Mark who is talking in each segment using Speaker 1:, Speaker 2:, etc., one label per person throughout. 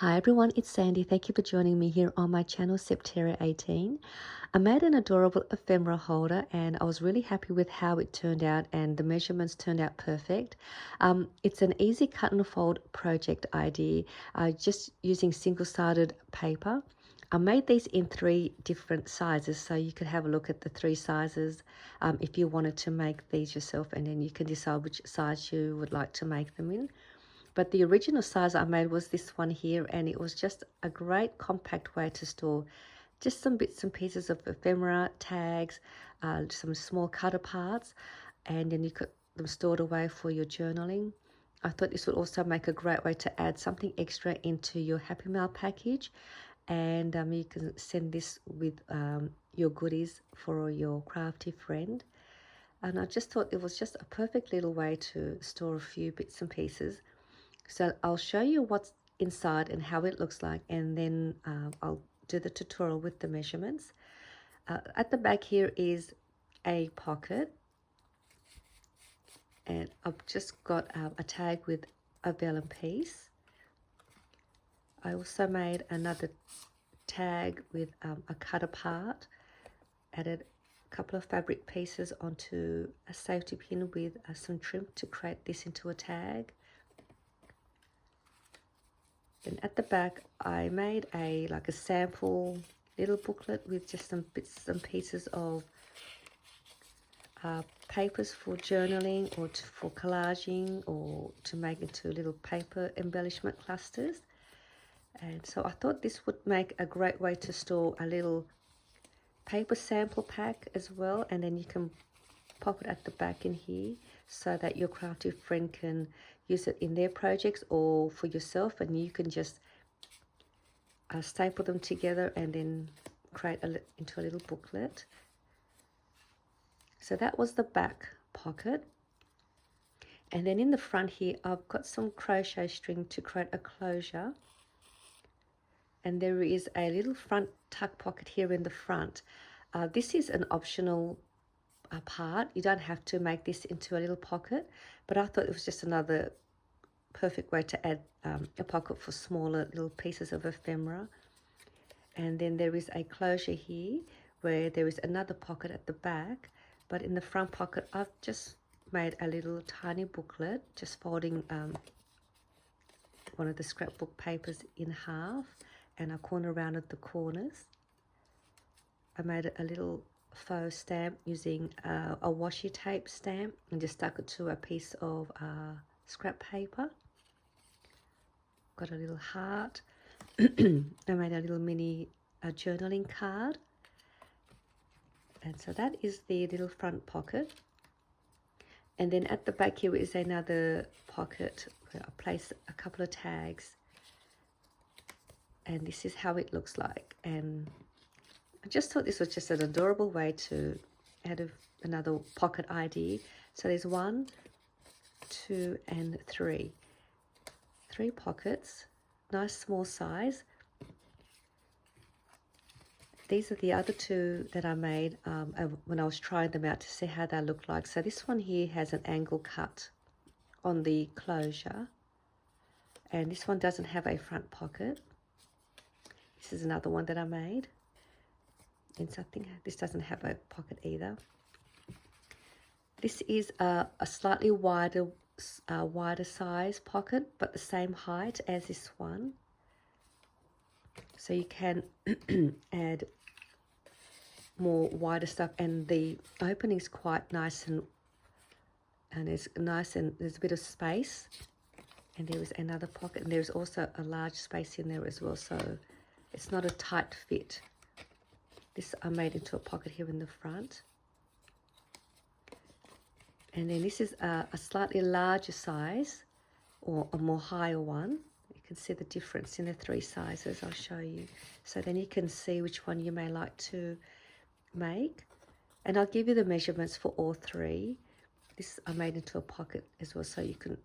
Speaker 1: Hi everyone, it's Sandy. Thank you for joining me here on my channel Septera 18. I made an adorable ephemera holder and I was really happy with how it turned out and the measurements turned out perfect. It's an easy cut and fold project idea, just using single-sided paper. I made these in 3 different sizes, so you could have a look at the 3 sizes if you wanted to make these yourself, and then you can decide which size you would like to make them in. But the original size I made was this one here, and it was just a great compact way to store just some bits and pieces of ephemera, tags, some small cutter parts, and then you could them stored away for your journaling. I thought this would also make a great way to add something extra into your Happy Mail package, and you can send this with your goodies for your crafty friend. And I just thought it was just a perfect little way to store a few bits and pieces. So I'll show you what's inside and how it looks like, and then I'll do the tutorial with the measurements. At the back here is a pocket, and I've just got a tag with a vellum piece. I also made another tag with a cutter part, added a couple of fabric pieces onto a safety pin with some trim to create this into a tag. And at the back, I made like a sample little booklet with just some bits and pieces of papers for journaling or for collaging or to make into little paper embellishment clusters. And so I thought this would make a great way to store a little paper sample pack as well, and then you can pop it at the back in here so that your crafty friend can use it in their projects or for yourself, and you can just staple them together and then create into a little booklet. So that was the back pocket, and then in the front here I've got some crochet string to create a closure, and there is a little front tuck pocket here in the front. This is an optional part. You don't have to make this into a little pocket, but I thought it was just another perfect way to add a pocket for smaller little pieces of ephemera. And then there is a closure here where there is another pocket at the back, but in the front pocket I've just made a little tiny booklet, just folding one of the scrapbook papers in half, and I corner rounded the corners. I made a little faux stamp using a washi tape stamp and just stuck it to a piece of scrap paper. Got a little heart. I made a little mini journaling card, and so that is the little front pocket. And then at the back here is another pocket where I place a couple of tags, and this is how it looks like. And I just thought this was just an adorable way to add another pocket idea. So there's 1, 2, and 3 pockets, nice small size. These are the other 2 that I made when I was trying them out to see how they look like. So this one here has an angle cut on the closure, and this one doesn't have a front pocket. This is another one that I made, and so I think this doesn't have a pocket either. This is a slightly wider size pocket, but the same height as this one. So you can add more wider stuff, and the opening is quite nice, and it's nice, and there's a bit of space. And there is another pocket, and there's also a large space in there as well, so it's not a tight fit. This I made into a pocket here in the front. And then this is a slightly larger size, or a more higher one. You can see the difference in the 3 sizes. I'll show you. So then you can see which one you may like to make. And I'll give you the measurements for all 3. This I made into a pocket as well, so you can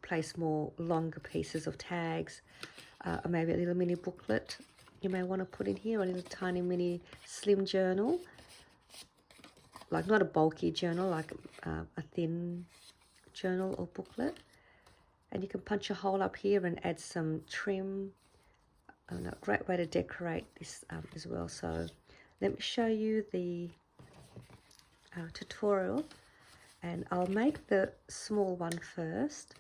Speaker 1: place more longer pieces of tags, or maybe a little mini booklet you may want to put in here, a little tiny mini slim journal, like not a bulky journal, like a thin journal or booklet. And you can punch a hole up here and add some trim. A great way to decorate this as well. So let me show you the tutorial, and I'll make the small one first,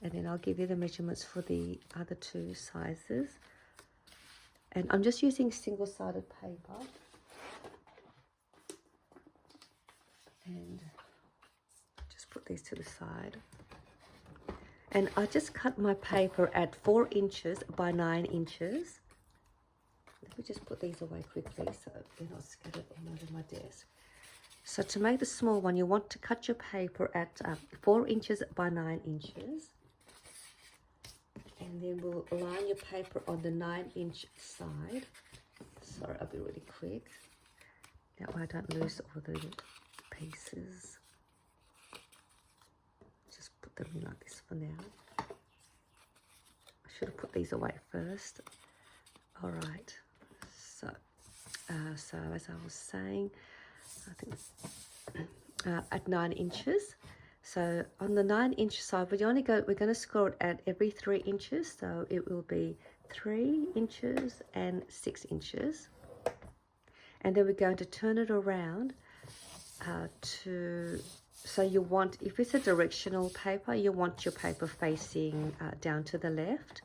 Speaker 1: and then I'll give you the measurements for the other two sizes. And I'm just using single-sided paper, and just put these to the side. And I just cut my paper at 4 inches by 9 inches. Let me just put these away quickly so they're not scattered all over my desk. So to make the small one, you want to cut your paper at 4 inches by 9 inches. And then we'll line your paper on the 9-inch side. Sorry, I'll be really quick. That way I don't lose all the pieces. Just put them in like this for now. I should have put these away first. All right. So as I was saying, I think at 9 inches. So on the 9-inch side, we're going to score it at every 3 inches. So it will be 3 inches and 6 inches. And then we're going to turn it around so you want, if it's a directional paper, you want your paper facing down to the left.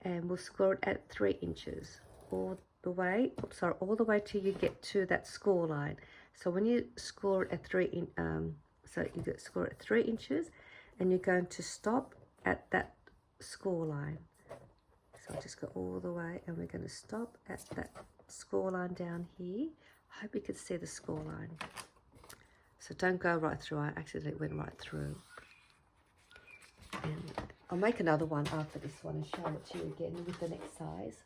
Speaker 1: And we'll score it at 3 inches all the way, all the way till you get to that score line. So when you score it at 3 inches, and you're going to stop at that score line. So I'll just go all the way, and we're going to stop at that score line down here. I hope you can see the score line. So don't go right through. I accidentally went right through. And I'll make another one after this one and show it to you again with the next size.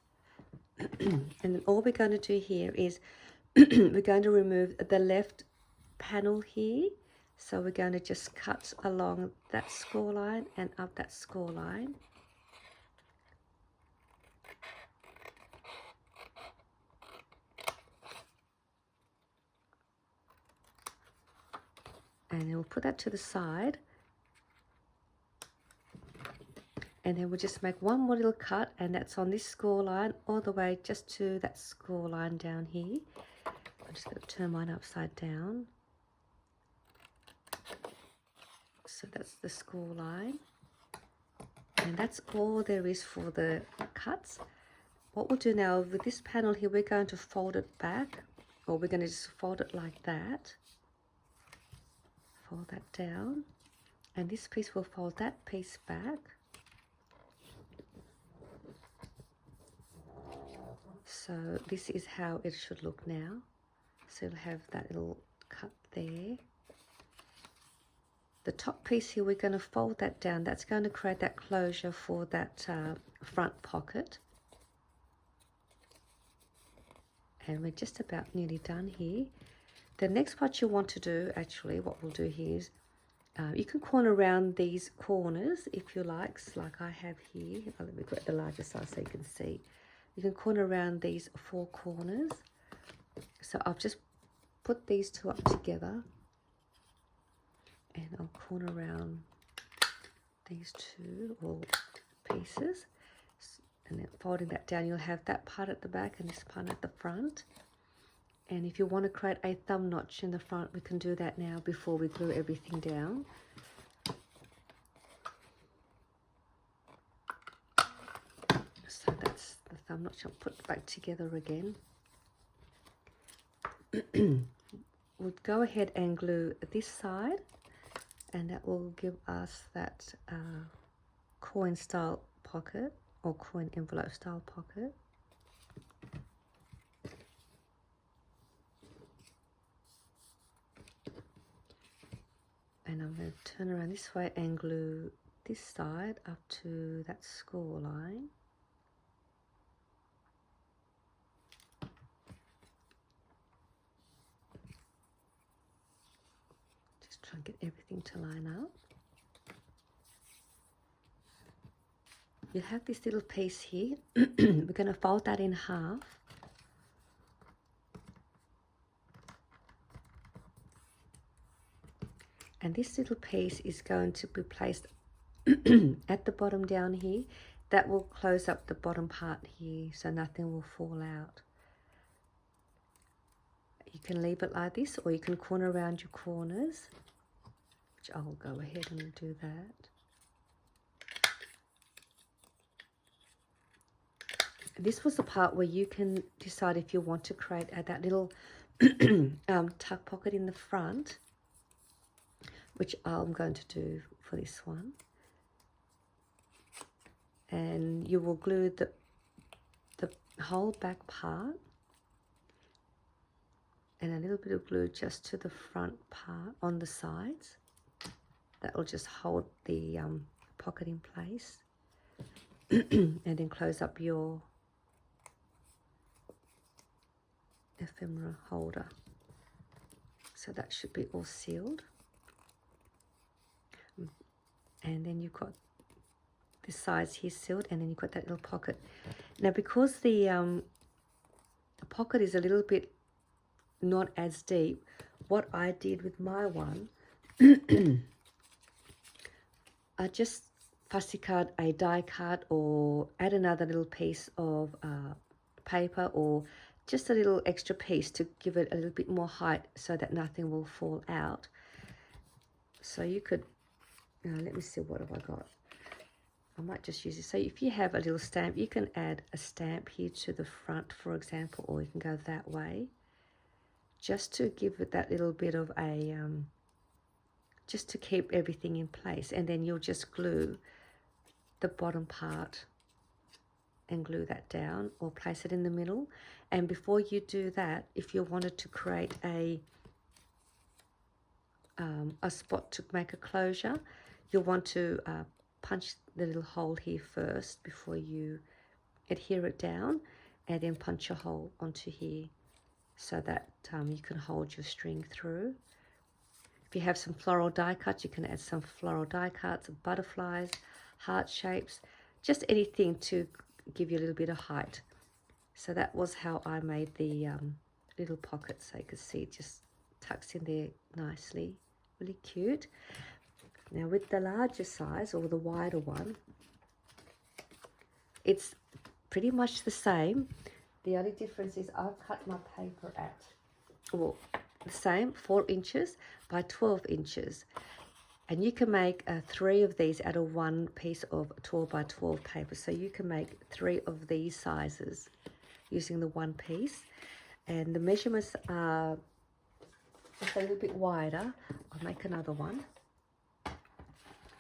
Speaker 1: And then all we're going to do here is we're going to remove the left panel here. So we're going to just cut along that score line and up that score line. And then we'll put that to the side. And then we'll just make one more little cut, and that's on this score line all the way just to that score line down here. I'm just going to turn mine upside down. So that's the score line. And that's all there is for the cuts. What we'll do now with this panel here, we're going to fold it back, or we're going to just fold it like that. Fold that down. And this piece will fold that piece back. So this is how it should look now. So you'll have that little cut there. The top piece here, we're going to fold that down. That's going to create that closure for that front pocket. And we're just about nearly done here. The next part you want to do, actually, what we'll do here is you can corner around these corners if you like I have here. Let me grab the larger size so you can see. You can corner around these 4 corners. So I've just put these 2 up together, and I'll corner around these 2 or pieces, and then folding that down, you'll have that part at the back and this part at the front. And if you want to create a thumb notch in the front, we can do that now before we glue everything down. So that's the thumb notch. I'll put it back together again. We'll go ahead and glue this side, and that will give us that coin style pocket, or coin envelope style pocket. And I'm going to turn around this way and glue this side up to that score line. Just try and get everything to line up. You have this little piece here. We're going to fold that in half. And this little piece is going to be placed at the bottom down here, that will close up the bottom part here so nothing will fall out. You can leave it like this, or you can corner around your corners, which I'll go ahead and do that. This was the part where you can decide if you want to create that little tuck pocket in the front, which I'm going to do for this one. And you will glue the whole back part and a little bit of glue just to the front part on the sides. That will just hold the pocket in place. And then close up your ephemera holder. So that should be all sealed. And then you've got this size here sealed, and then you've got that little pocket. Now, because the pocket is a little bit not as deep, what I did with my one, I just fussy cut a die cut or add another little piece of paper, or just a little extra piece to give it a little bit more height so that nothing will fall out. So you could, let me see, what have I got? I might just use it. So if you have a little stamp, you can add a stamp here to the front, for example, or you can go that way, just to give it that little bit of a, just to keep everything in place. And then you'll just glue the bottom part and glue that down, or place it in the middle. And before you do that, if you wanted to create a spot to make a closure, you'll want to punch the little hole here first before you adhere it down, and then punch a hole onto here so that you can hold your string through. If you have some floral die cuts, you can add some floral die cuts, butterflies, heart shapes, just anything to give you a little bit of height. So that was how I made the little pocket, so you could see it just tucks in there nicely, really cute. Now with the larger size, or the wider one, it's pretty much the same. The only difference is I've cut my paper at, well, the same, 4 inches by 12 inches. And you can make 3 of these out of one piece of 12 by 12 paper. So you can make 3 of these sizes using the one piece. And the measurements are just a little bit wider. I'll make another one.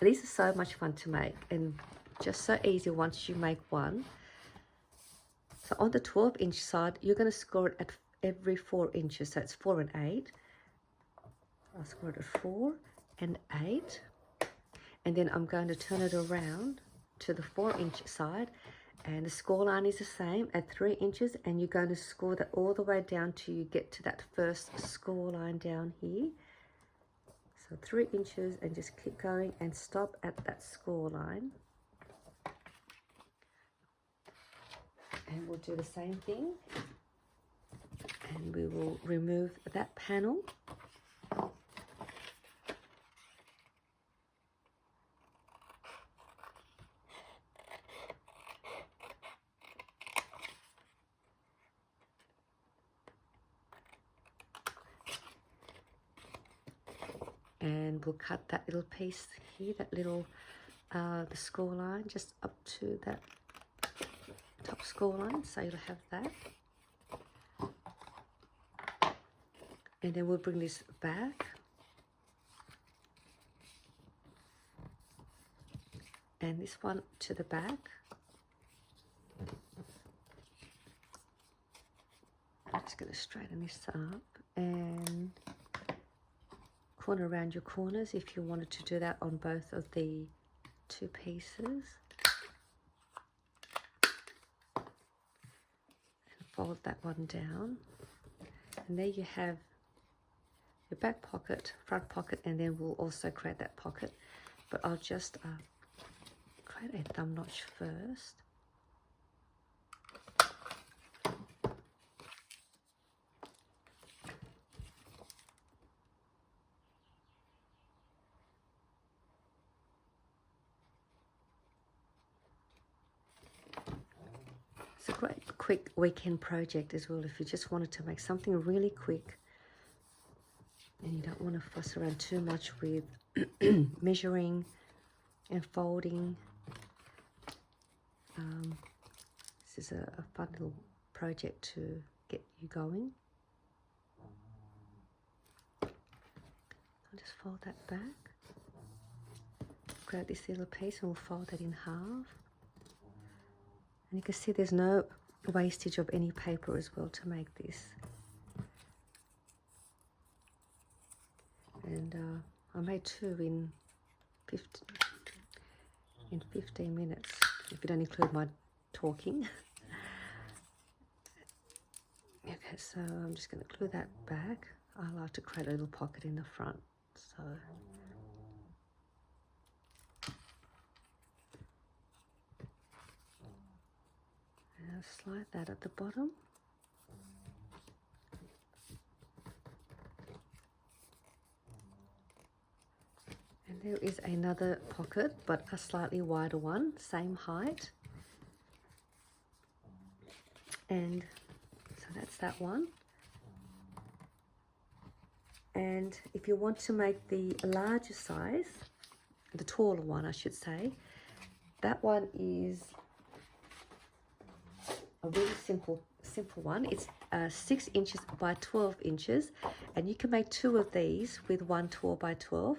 Speaker 1: These are so much fun to make, and just so easy once you make one. So on the 12-inch side, you're going to score it at every 4 inches. So it's 4 and 8. I'll score it at 4 and 8. And then I'm going to turn it around to the 4-inch side. And the score line is the same at 3 inches. And you're going to score that all the way down till you get to that first score line down here. So 3 inches, and just keep going and stop at that score line. And we'll do the same thing. And we will remove that panel. And we'll cut that little piece here, that little, the score line, just up to that top score line. So you'll have that. And then we'll bring this back. And this one to the back. I'm just going to straighten this up and corner around your corners if you wanted to do that on both of the 2 pieces. And fold that one down. And there you have your back pocket, front pocket, and then we'll also create that pocket. But I'll just create a thumb notch first. great quick weekend project as well if you just wanted to make something really quick and you don't want to fuss around too much with measuring and folding. This is a fun little project to get you going. I'll just fold that back. Grab this little piece and we'll fold that in half. And you can see there's no wastage of any paper as well to make this. And I made two in 15 minutes, if you don't include my talking. Okay, so I'm just going to glue that back. I like to create a little pocket in the front. So and I'll slide that at the bottom. And there is another pocket, but a slightly wider one, same height. And so that's that one. And if you want to make the larger size, the taller one I should say, that one is a really simple one. It's 6 inches by 12 inches, and you can make two of these with one 12 by 12.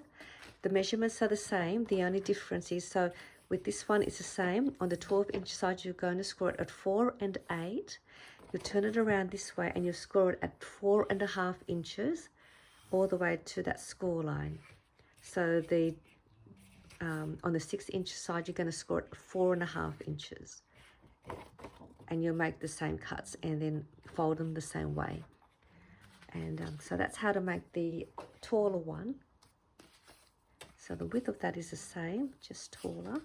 Speaker 1: The measurements are the same. The only difference is, so with this one it's the same. On the 12-inch side you're going to score it at 4 and 8. You turn it around this way and you score it at 4.5 inches all the way to that score line. So the on the 6-inch side you're going to score it 4.5 inches, and you'll make the same cuts and then fold them the same way. And so that's how to make the taller one. So the width of that is the same, just taller.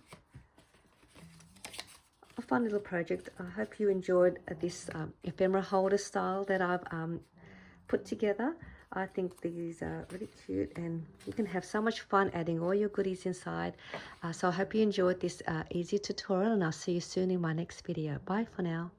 Speaker 1: A fun little project. I hope you enjoyed this ephemera holder style that I've put together. I think these are really cute, and you can have so much fun adding all your goodies inside. So I hope you enjoyed this easy tutorial, and I'll see you soon in my next video. Bye for now.